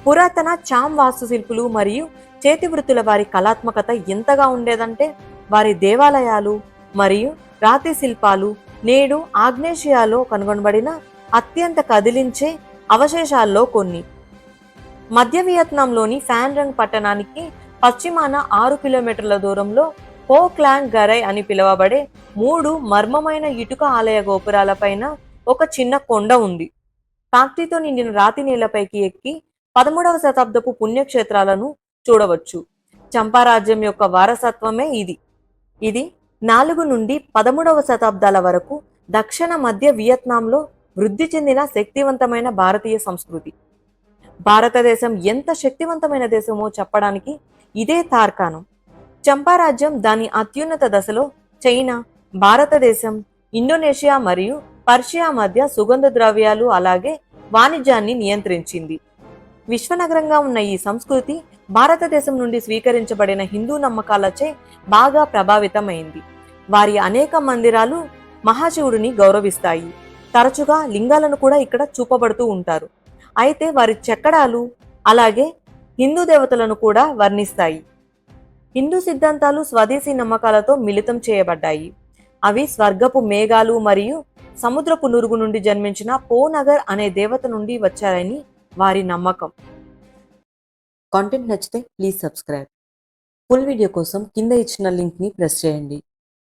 పురాతన చామ్ వాస్తుశిల్పులు మరియు చేతి వృత్తుల వారి కళాత్మకత ఎంతగా ఉండేదంటే వారి దేవాలయాలు మరియు రాతి శిల్పాలు నేడు ఆగ్నేషియాలో కనుగొనబడిన అత్యంత కదిలించే అవశేషాల్లో కొన్ని. మధ్య వియత్నాంలోని ఫ్యాన్రంగ్ పట్టణానికి పశ్చిమాన 6 కిలోమీటర్ల దూరంలో హో క్లాంగ్ గరై అని పిలువబడే 3 మర్మమైన ఇటుక ఆలయ గోపురాలపైన ఒక చిన్న కొండ ఉంది. కాంతితో నిండిన రాతి నేలపైకి ఎక్కి 13వ శతాబ్దపు పుణ్యక్షేత్రాలను చూడవచ్చు. చంపారాజ్యం యొక్క వారసత్వమే ఇది. ఇది 4 నుండి 13వ శతాబ్దాల వరకు దక్షిణ మధ్య వియత్నాంలో వృద్ధి చెందిన శక్తివంతమైన భారతీయ సంస్కృతి. భారతదేశం ఎంత శక్తివంతమైన దేశమో చెప్పడానికి ఇదే తార్కాణం. చంపారాజ్యం దాని అత్యున్నత దశలో చైనా, భారతదేశం, ఇండోనేషియా మరియు పర్షియా మధ్య సుగంధ ద్రవ్యాలు అలాగే వాణిజ్యాన్ని నియంత్రించింది. విశ్వనగరంగా ఉన్న ఈ సంస్కృతి భారతదేశం నుండి స్వీకరించబడిన హిందూ నమ్మకాలచే బాగా ప్రభావితమైంది. వారి అనేక మందిరాలు మహాశివుడిని గౌరవిస్తాయి. తరచుగా లింగాలను కూడా ఇక్కడ చూపబడుతూ ఉంటారు. అయితే వారి చెక్కడాలు అలాగే హిందూ దేవతలను కూడా వర్ణిస్తాయి. హిందూ సిద్ధాంతాలు స్వదేశీ నమ్మకాలతో మిళితం చేయబడ్డాయి. అవి స్వర్గపు మేఘాలు మరియు సముద్రపు నురుగు నుండి జన్మించిన పోనగర్ అనే దేవత నుండి వచ్చారని వారి నమ్మకం. కాంటెంట్ నచ్చితే ప్లీజ్ సబ్స్క్రైబ్. ఫుల్ వీడియో కోసం కింద ఇచ్చిన లింక్ ని ప్రెస్ చేయండి.